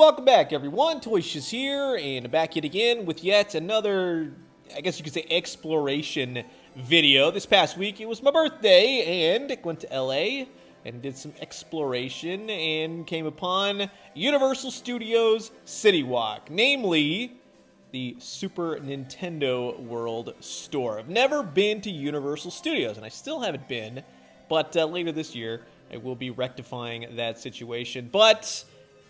welcome back everyone, Plushies here, and back yet again with yet another, I guess you could say, exploration video. This past week, it was my birthday, and I went to LA and did some exploration and came upon Universal Studios City Walk, namely the Super Nintendo World store. I've never been to Universal Studios, and I still haven't been, but later this year, I will be rectifying that situation. But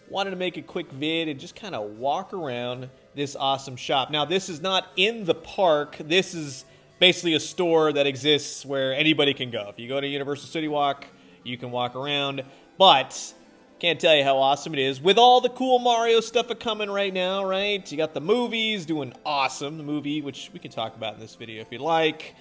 wanted to make a quick vid and just kind of walk around this awesome shop. Now, this is not in the park. This is basically a store that exists where anybody can go. If you go to Universal City Walk, you can walk around. But can't tell you how awesome it is with all the cool Mario stuff coming right now, right? You got the movies doing awesome. The movie, which we can talk about in this video if you'd like,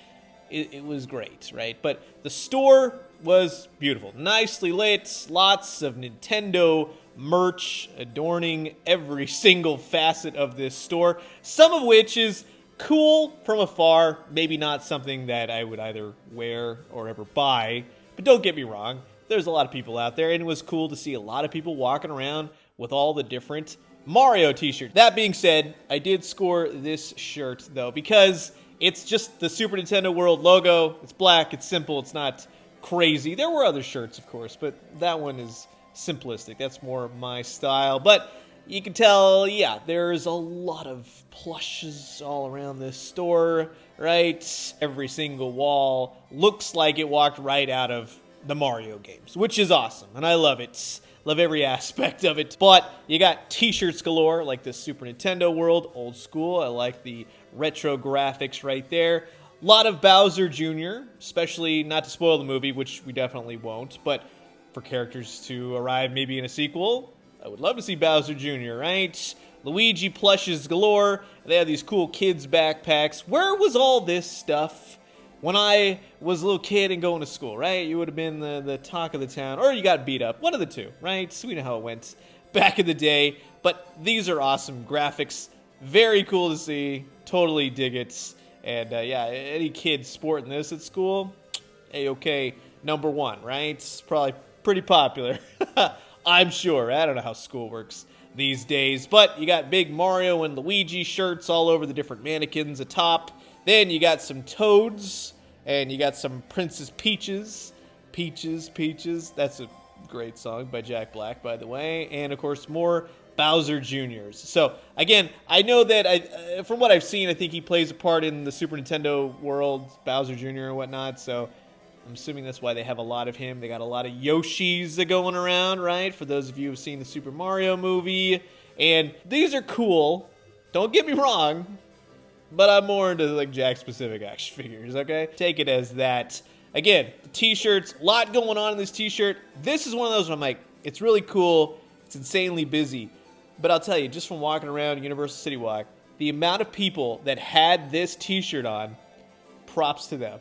it was great, right? But the store was beautiful, nicely lit, lots of Nintendo merch adorning every single facet of this store, some of which is cool from afar, maybe not something that I would either wear or ever buy, but don't get me wrong, there's a lot of people out there, and it was cool to see a lot of people walking around with all the different Mario t-shirts. That being said, I did score this shirt, though, because it's just the Super Nintendo World logo. It's black, it's simple, it's not crazy. There were other shirts, of course, but that one is simplistic. That's more my style. But you can tell, yeah, there's a lot of plushes all around this store, right? Every single wall looks like it walked right out of the Mario games, which is awesome, and I love it. Love every aspect of it. But you got t-shirts galore, like the Super Nintendo World, old school. I like the retro graphics right there. A lot of Bowser Jr., especially, not to spoil the movie, which we definitely won't, but for characters to arrive maybe in a sequel, I would love to see Bowser Jr., right? Luigi plushes galore. They have these cool kids' backpacks. Where was all this stuff when I was a little kid and going to school, right? You would have been the talk of the town, or you got beat up. One of the two, right? So we know how it went back in the day. But these are awesome graphics. Very cool to see. Totally dig it. And yeah, any kid sporting this at school, A-okay, number one, right? It's probably pretty popular. I'm sure. I don't know how school works these days. But you got big Mario and Luigi shirts all over the different mannequins atop. Then you got some Toads, and you got some Princess Peaches. Peaches. That's a great song by Jack Black, by the way. And, of course, more Bowser Jr.'s. So, again, I know that, from what I've seen, I think he plays a part in the Super Nintendo World, Bowser Jr. and whatnot, so I'm assuming that's why they have a lot of him. They got a lot of Yoshis going around, right? For those of you who've seen the Super Mario movie. And these are cool. Don't get me wrong. But I'm more into, like, Jack-specific action figures, okay? Take it as that. Again, the t-shirts, a lot going on in this t-shirt. This is one of those where I'm like, it's really cool. It's insanely busy. But I'll tell you, just from walking around Universal City Walk, the amount of people that had this t-shirt on, props to them.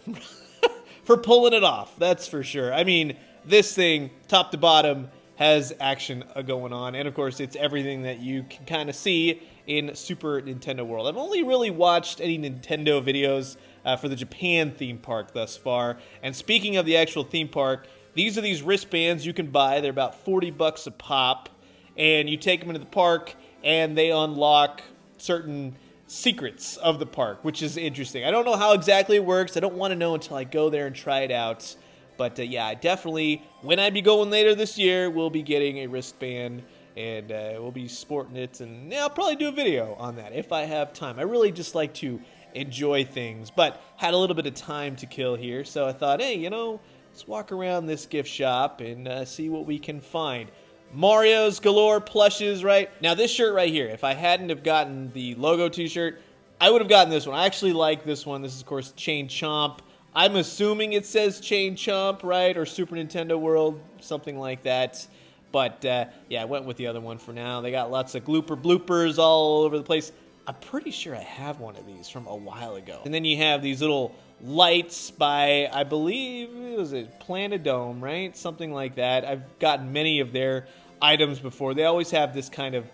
For pulling it off, that's for sure. I mean, this thing, top to bottom, has action going on. And, of course, it's everything that you can kind of see in Super Nintendo World. I've only really watched any Nintendo videos for the Japan theme park thus far. And speaking of the actual theme park, these are these wristbands you can buy. They're about 40 bucks a pop. And you take them into the park, and they unlock certain secrets of the park, which is interesting. I don't know how exactly it works. I don't want to know until I go there and try it out. But yeah, I definitely, when I be going later this year, we'll be getting a wristband, and we'll be sporting it, and yeah, I'll probably do a video on that if I have time. I really just like to enjoy things, but had a little bit of time to kill here, so I thought, hey, you know, let's walk around this gift shop and see what we can find. Mario's galore plushes, right? Now, this shirt right here, if I hadn't have gotten the logo t-shirt, I would have gotten this one. I actually like this one. This is, of course, Chain Chomp. I'm assuming it says Chain Chomp, right? Or Super Nintendo World, something like that. But, yeah, I went with the other one for now. They got lots of bloopers all over the place. I'm pretty sure I have one of these from a while ago. And then you have these little lights by, I believe, it was a Planetdome, right? Something like that. I've gotten many of their items before. They always have this kind of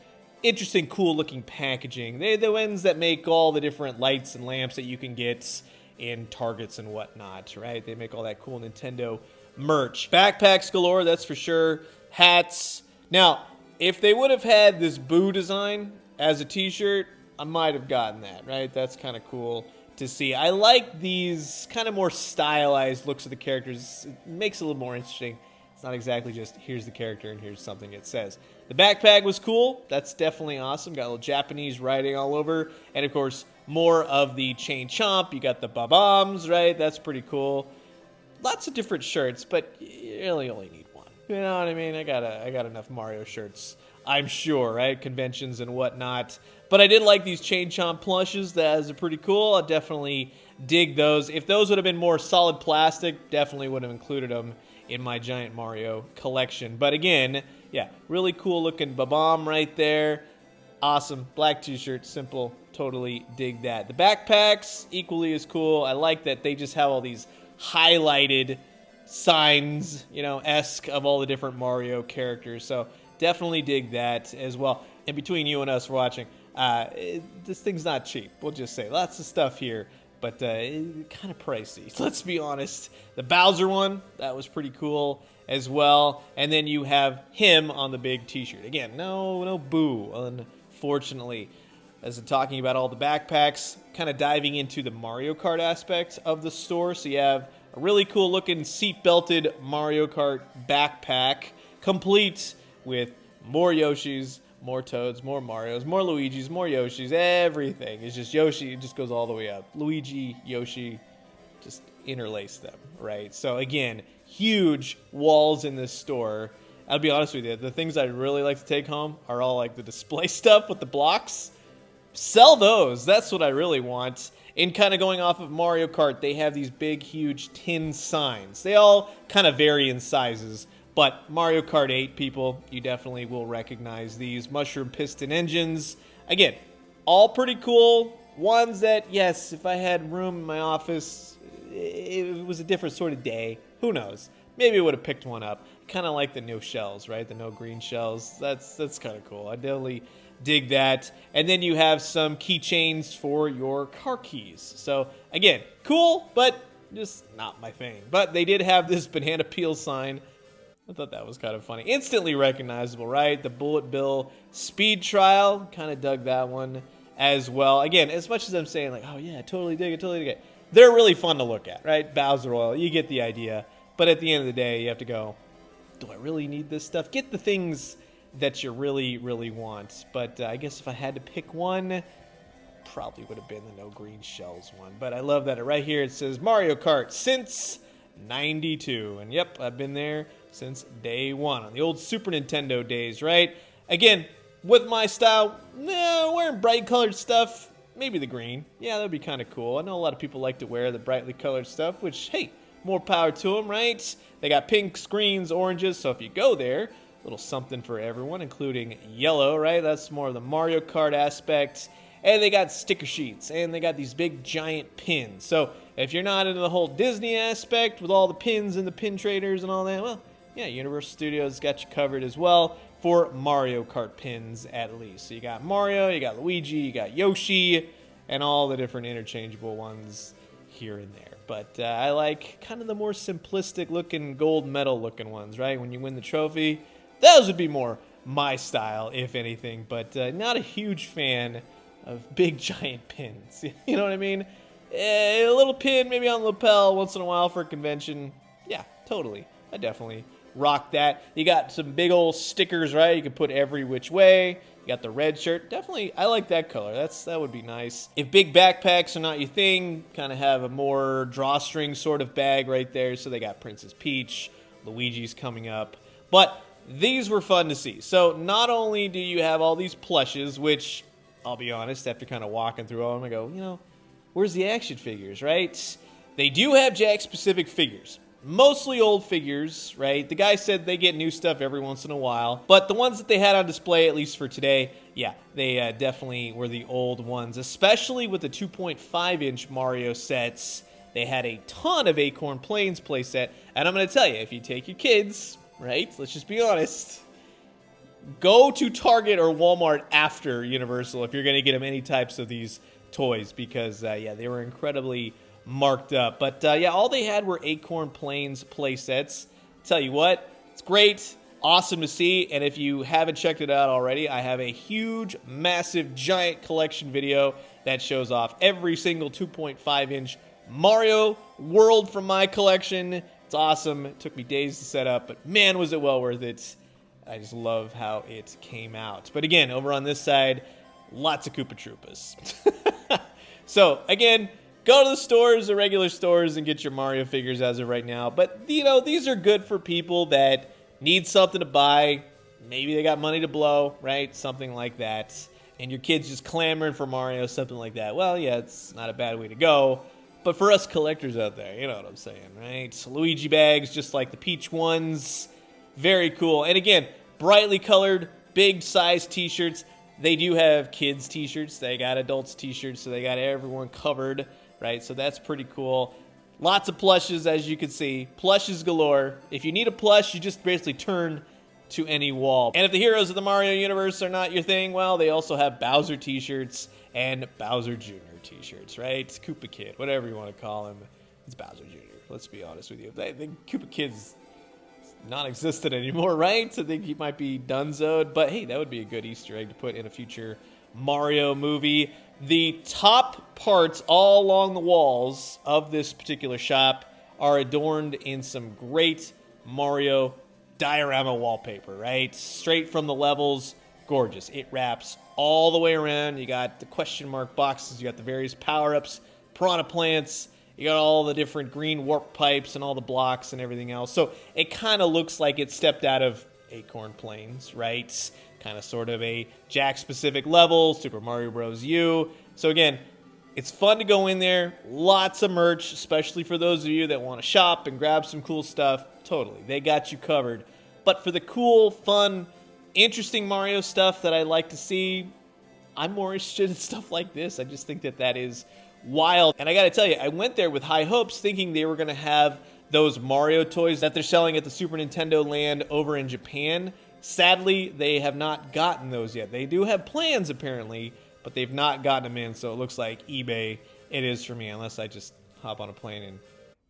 interesting, cool-looking packaging. They're the ones that make all the different lights and lamps that you can get in Targets and whatnot, right? They make all that cool Nintendo merch. Backpacks galore, that's for sure. Hats. Now, If they would have had this Boo design as a t-shirt, I might have gotten that, right? That's kind of cool to see. I like these kind of more stylized looks of the characters. It makes it a little more interesting. It's not exactly just here's the character and here's something it says. The backpack was cool. That's definitely awesome. Got a little Japanese writing all over. And of course, more of the chain chomp. You got the ba-bombs, right? That's pretty cool. Lots of different shirts, but you really only need one. You know what I mean? I got enough Mario shirts, I'm sure, right? Conventions and whatnot. But I did like these chain chomp plushes. That is pretty cool. I definitely dig those. If those would have been more solid plastic, definitely would have included them in my Giant Mario collection. But again, yeah, really cool looking ba-bomb right there. Awesome. Black t-shirt, simple. Totally dig that. The backpacks, equally as cool. I like that they just have all these highlighted signs, you know, esque of all the different Mario characters. So definitely dig that as well. And between you and us watching, this thing's not cheap. We'll just say lots of stuff here, but kind of pricey. Let's be honest. The Bowser one, that was pretty cool as well. And then you have him on the big t-shirt. Again, no Boo, unfortunately. As I'm talking about all the backpacks, kind of diving into the Mario Kart aspect of the store. So you have a really cool looking seat-belted Mario Kart backpack, complete with more Yoshis, more Toads, more Marios, more Luigis, more Yoshis, everything. It's just Yoshi, it just goes all the way up. Luigi, Yoshi, just interlace them, right? So again, huge walls in this store. I'll be honest with you, the things I'd really like to take home are all like the display stuff with the blocks. Sell those. That's what I really want. And kind of going off of Mario Kart, they have these big, huge tin signs. They all kind of vary in sizes. But Mario Kart 8, people, you definitely will recognize these mushroom piston engines. Again, all pretty cool. Ones that, yes, if I had room in my office, it was a different sort of day. Who knows? Maybe I would have picked one up. Kind of like the no shells, right? The no green shells. That's kind of cool. I definitely dig that. And then you have some keychains for your car keys. So, again, cool, but just not my thing. But they did have this banana peel sign. I thought that was kind of funny. Instantly recognizable, right? The Bullet Bill speed trial. Kind of dug that one as well. Again, as much as I'm saying, like, oh yeah, totally dig it. They're really fun to look at, right? Bowser Oil, you get the idea. But at the end of the day, you have to go, do I really need this stuff? Get the things that you really, really want. But I guess if I had to pick one, probably would have been the no green shells one. But I love that right here it says Mario Kart since 92. And yep, I've been there since day one on the old Super Nintendo days, right? Again, with my style, wearing bright colored stuff, maybe the green. Yeah, that'd be kind of cool. I know a lot of people like to wear the brightly colored stuff, which, hey, more power to them, right? They got pinks, greens, oranges, so if you go there, a little something for everyone, including yellow, right? That's more of the Mario Kart aspect. And they got sticker sheets, and they got these big giant pins. So if you're not into the whole Disney aspect with all the pins and the pin traders and all that, well, yeah, Universal Studios got you covered as well for Mario Kart pins at least. So you got Mario, you got Luigi, you got Yoshi, and all the different interchangeable ones here and there. But I like kind of the more simplistic looking gold medal looking ones, right? When you win the trophy, those would be more my style, if anything. But not a huge fan of big giant pins. You know what I mean? A little pin maybe on the lapel once in a while for a convention. Yeah, totally. I definitely rock that. You got some big old stickers, right? You can put every which way. You got the red shirt. Definitely, I like that color. That would be nice. If big backpacks are not your thing, kind of have a more drawstring sort of bag right there. So they got Princess Peach, Luigi's coming up. But these were fun to see. So not only do you have all these plushes, which I'll be honest, after kind of walking through all of them, I go, you know, where's the action figures, right? They do have Jack-specific figures. Mostly old figures, right? The guy said they get new stuff every once in a while. But the ones that they had on display, at least for today, yeah, they definitely were the old ones. Especially with the 2.5-inch Mario sets. They had a ton of Acorn Plains playset. And I'm going to tell you, if you take your kids, right? Let's just be honest. Go to Target or Walmart after Universal if you're going to get them any types of these toys. Because, yeah, they were incredibly marked up. But yeah, all they had were Acorn Plains play sets. Tell you what, it's great. awesome to see. And if you haven't checked it out already, I have a huge, massive, giant collection video that shows off every single 2.5-inch Mario world from my collection. It's awesome. It took me days to set up, but man, was it well worth it. I just love how it came out. But again, over on this side, lots of Koopa Troopas. So again, go to the stores, the regular stores, and get your Mario figures as of right now. But, you know, these are good for people that need something to buy. Maybe they got money to blow, right? Something like that. And your kid's just clamoring for Mario, something like that. Well, yeah, it's not a bad way to go. But for us collectors out there, you know what I'm saying, right? Luigi bags, just like the Peach ones. Very cool. And again, brightly colored, big size t-shirts. They do have kids t-shirts. They got adults t-shirts, so they got everyone covered, right? So that's pretty cool. Lots of plushes, as you can see. Plushes galore. If you need a plush, you just basically turn to any wall. And if the heroes of the Mario universe are not your thing, well, they also have Bowser t-shirts and Bowser Jr. t-shirts, right? Koopa Kid, whatever you want to call him. It's Bowser Jr. Let's be honest with you. I think Koopa Kid's non-existent anymore, right? I think he might be donezoed, but hey, that would be a good Easter egg to put in a future Mario movie. The top parts all along the walls of this particular shop are adorned in some great Mario diorama wallpaper, right? Straight from the levels, gorgeous. It wraps all the way around. You got the question mark boxes, you got the various power-ups, piranha plants, you got all the different green warp pipes and all the blocks and everything else. So it kind of looks like it stepped out of Acorn Plains, right? Kind of sort of a Jack-specific level, Super Mario Bros. U. So again, it's fun to go in there. Lots of merch, especially for those of you that want to shop and grab some cool stuff. Totally, they got you covered. But for the cool, fun, interesting Mario stuff that I like to see, I'm more interested in stuff like this. I just think that that is wild. And I gotta tell you, I went there with high hopes thinking they were gonna have those Mario toys that they're selling at the Super Nintendo Land over in Japan. Sadly, they have not gotten those yet. They do have plans apparently, but they've not gotten them in, so it looks like eBay it is for me, unless I just hop on a plane and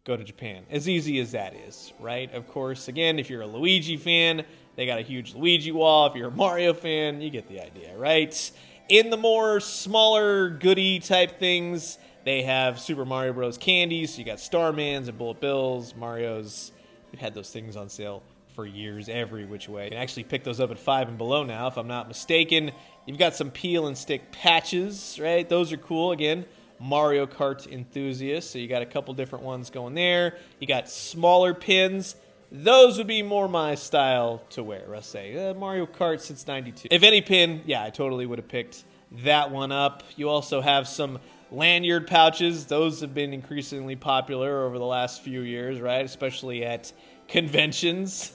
go to Japan. As easy as that is, right? Of course, again, if you're a Luigi fan, they got a huge Luigi wall. If you're a Mario fan, you get the idea, right? In the more smaller goodie type things, they have Super Mario Bros. Candies. So you got Starmans and Bullet Bills, Mario's. We've had those things on sale for years, every which way. You can actually pick those up at $5 and below now, if I'm not mistaken. You've got some peel and stick patches, right? Those are cool. Again, Mario Kart enthusiasts. So you got a couple different ones going there. You got smaller pins. Those would be more my style to wear, let's say. Mario Kart since '92. If any pin, yeah, I totally would have picked that one up. You also have some lanyard pouches. Those have been increasingly popular over the last few years, right? Especially at conventions.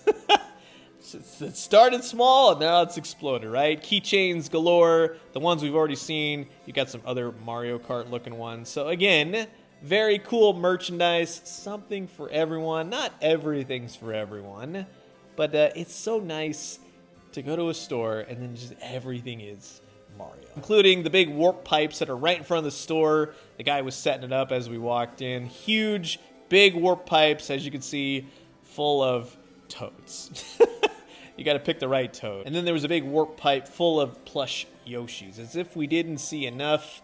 It started small, and now it's exploded, right? Keychains galore. The ones we've already seen. You got some other Mario Kart looking ones. So again, very cool merchandise, something for everyone. Not everything's for everyone, but it's so nice to go to a store and then just everything is Mario. Including the big warp pipes that are right in front of the store. The guy was setting it up as we walked in. Huge, big warp pipes, as you can see, full of toads. You got to pick the right toad. And then there was a big warp pipe full of plush Yoshis, as if we didn't see enough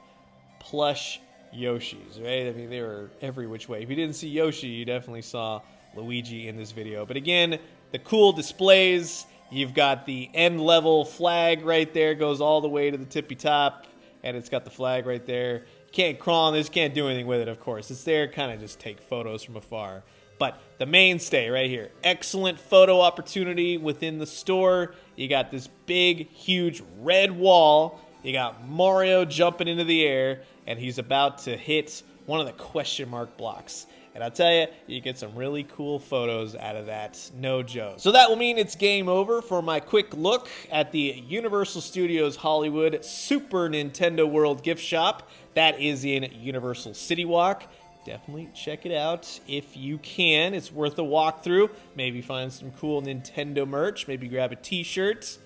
plush Yoshis, right? I mean, they were every which way. If you didn't see Yoshi, you definitely saw Luigi in this video. But again, the cool displays. You've got the end level flag right there, goes all the way to the tippy top, and it's got the flag right there. You can't crawl on this, can't do anything with it, of course. It's there, kind of just take photos from afar. But the mainstay right here, excellent photo opportunity within the store. You got this big, huge red wall. You got Mario jumping into the air, and he's about to hit one of the question mark blocks. And I'll tell you, you get some really cool photos out of that, no joke. So that will mean it's game over for my quick look at the Universal Studios Hollywood Super Nintendo World gift shop. That is in Universal City Walk. Definitely check it out if you can. It's worth a walkthrough. Maybe find some cool Nintendo merch. Maybe grab a t-shirt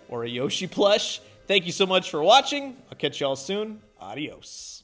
or a Yoshi plush. Thank you so much for watching. I'll catch y'all soon. Adios.